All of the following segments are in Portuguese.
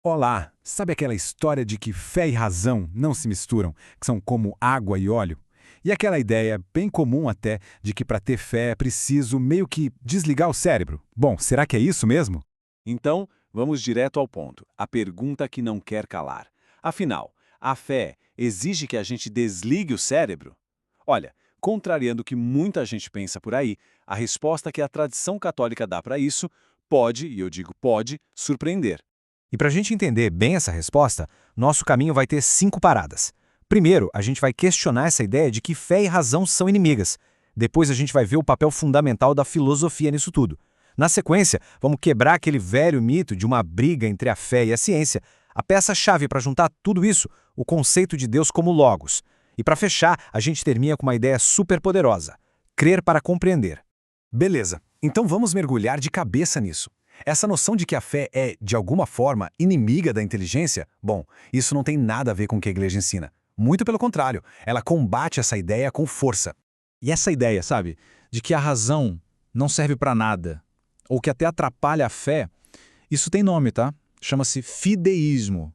Olá, sabe aquela história de que fé e razão não se misturam, que são como água e óleo? E aquela ideia, bem comum até, de que para ter fé é preciso meio que desligar o cérebro? Bom, será que é isso mesmo? Então, vamos direto ao ponto. A pergunta que não quer calar. Afinal, a fé exige que a gente desligue o cérebro? Olha, contrariando o que muita gente pensa por aí, a resposta que a tradição católica dá para isso pode, e eu digo pode, surpreender. E para a gente entender bem essa resposta, nosso caminho vai ter 5 paradas. Primeiro, a gente vai questionar essa ideia de que fé e razão são inimigas. Depois, a gente vai ver o papel fundamental da filosofia nisso tudo. Na sequência, vamos quebrar aquele velho mito de uma briga entre a fé e a ciência, a peça-chave para juntar tudo isso, o conceito de Deus como logos. E para fechar, a gente termina com uma ideia super poderosa: crer para compreender. Beleza, então vamos mergulhar de cabeça nisso. Essa noção de que a fé é, de alguma forma, inimiga da inteligência, bom, isso não tem nada a ver com o que a igreja ensina. Muito pelo contrário, ela combate essa ideia com força. E essa ideia, sabe, de que a razão não serve para nada, ou que até atrapalha a fé, isso tem nome, tá? Chama-se fideísmo.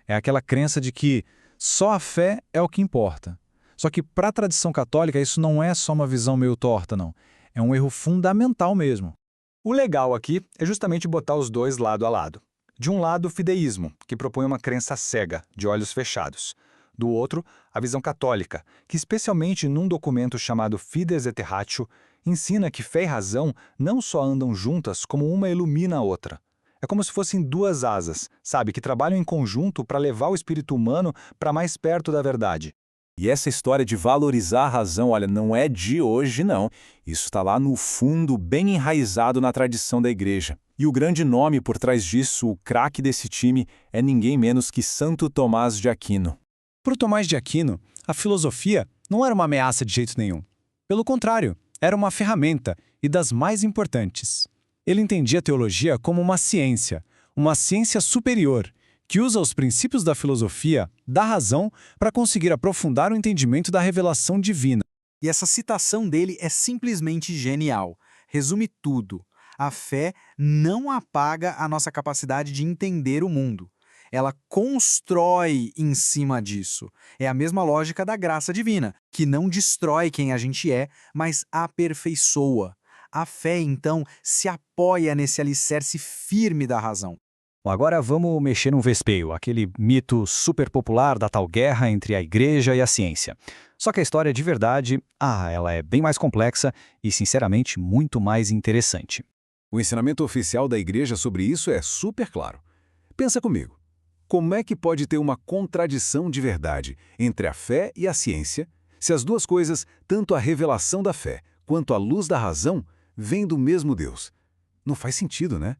É aquela crença de que só a fé é o que importa. Só que para a tradição católica isso não é só uma visão meio torta, não. É um erro fundamental mesmo. O legal aqui é justamente botar os dois lado a lado. De um lado, o fideísmo, que propõe uma crença cega, de olhos fechados. Do outro, a visão católica, que especialmente num documento chamado Fides et Ratio, ensina que fé e razão não só andam juntas, como uma ilumina a outra. É como se fossem duas asas, sabe, que trabalham em conjunto para levar o espírito humano para mais perto da verdade. E essa história de valorizar a razão, olha, não é de hoje, não. Isso está lá no fundo, bem enraizado na tradição da igreja. E o grande nome por trás disso, o craque desse time, é ninguém menos que Santo Tomás de Aquino. Para o Tomás de Aquino, a filosofia não era uma ameaça de jeito nenhum. Pelo contrário, era uma ferramenta e das mais importantes. Ele entendia a teologia como uma ciência superior, que usa os princípios da filosofia, da razão, para conseguir aprofundar o entendimento da revelação divina. E essa citação dele é simplesmente genial. Resume tudo. A fé não apaga a nossa capacidade de entender o mundo. Ela constrói em cima disso. É a mesma lógica da graça divina, que não destrói quem a gente é, mas aperfeiçoa. A fé, então, se apoia nesse alicerce firme da razão. Bom, agora vamos mexer no vespeio, aquele mito super popular da tal guerra entre a igreja e a ciência. Só que a história de verdade, ela é bem mais complexa e, sinceramente, muito mais interessante. O ensinamento oficial da igreja sobre isso é super claro. Pensa comigo. Como é que pode ter uma contradição de verdade entre a fé e a ciência, se as duas coisas, tanto a revelação da fé quanto a luz da razão, vêm do mesmo Deus? Não faz sentido, né?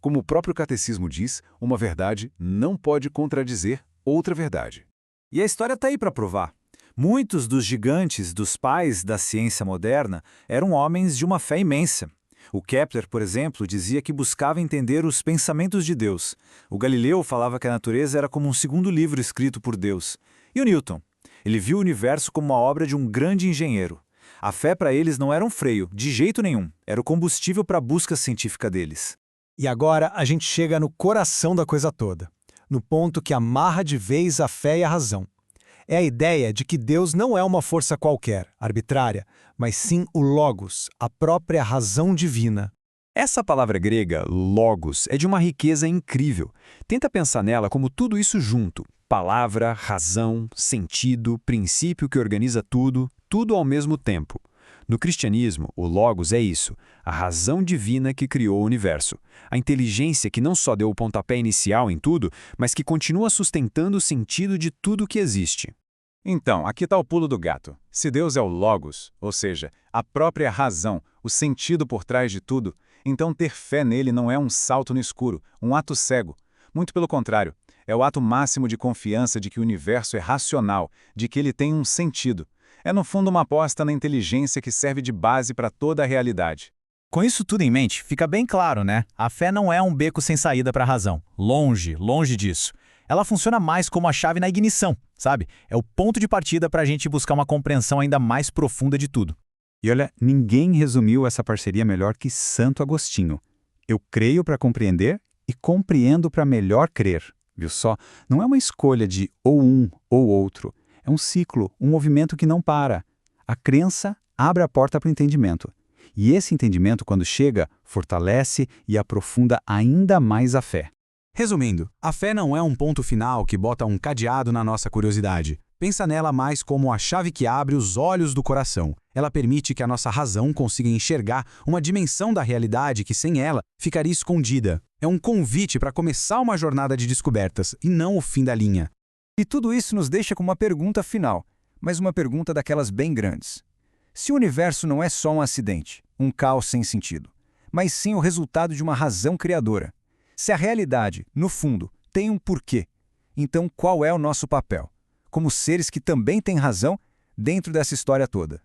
Como o próprio catecismo diz, uma verdade não pode contradizer outra verdade. E a história está aí para provar. Muitos dos gigantes, dos pais da ciência moderna, eram homens de uma fé imensa. O Kepler, por exemplo, dizia que buscava entender os pensamentos de Deus. O Galileu falava que a natureza era como um segundo livro escrito por Deus. E o Newton? Ele viu o universo como uma obra de um grande engenheiro. A fé para eles não era um freio, de jeito nenhum. Era o combustível para a busca científica deles. E agora a gente chega no coração da coisa toda, no ponto que amarra de vez a fé e a razão. É a ideia de que Deus não é uma força qualquer, arbitrária, mas sim o Logos, a própria razão divina. Essa palavra grega, logos, é de uma riqueza incrível. Tenta pensar nela como tudo isso junto. Palavra, razão, sentido, princípio que organiza tudo, tudo ao mesmo tempo. No cristianismo, o Logos é isso, a razão divina que criou o universo. A inteligência que não só deu o pontapé inicial em tudo, mas que continua sustentando o sentido de tudo que existe. Então, aqui está o pulo do gato. Se Deus é o Logos, ou seja, a própria razão, o sentido por trás de tudo, então ter fé nele não é um salto no escuro, um ato cego. Muito pelo contrário, é o ato máximo de confiança de que o universo é racional, de que ele tem um sentido. É, no fundo, uma aposta na inteligência que serve de base para toda a realidade. Com isso tudo em mente, fica bem claro, né? A fé não é um beco sem saída para a razão. Longe, longe disso. Ela funciona mais como a chave na ignição, sabe? É o ponto de partida para a gente buscar uma compreensão ainda mais profunda de tudo. E olha, ninguém resumiu essa parceria melhor que Santo Agostinho. Eu creio para compreender e compreendo para melhor crer. Viu só? Não é uma escolha de ou um ou outro. É um ciclo, um movimento que não para. A crença abre a porta para o entendimento. E esse entendimento, quando chega, fortalece e aprofunda ainda mais a fé. Resumindo, a fé não é um ponto final que bota um cadeado na nossa curiosidade. Pensa nela mais como a chave que abre os olhos do coração. Ela permite que a nossa razão consiga enxergar uma dimensão da realidade que, sem ela, ficaria escondida. É um convite para começar uma jornada de descobertas, e não o fim da linha. E tudo isso nos deixa com uma pergunta final, mas uma pergunta daquelas bem grandes. Se o universo não é só um acidente, um caos sem sentido, mas sim o resultado de uma razão criadora, se a realidade, no fundo, tem um porquê, então qual é o nosso papel? Como seres que também têm razão dentro dessa história toda?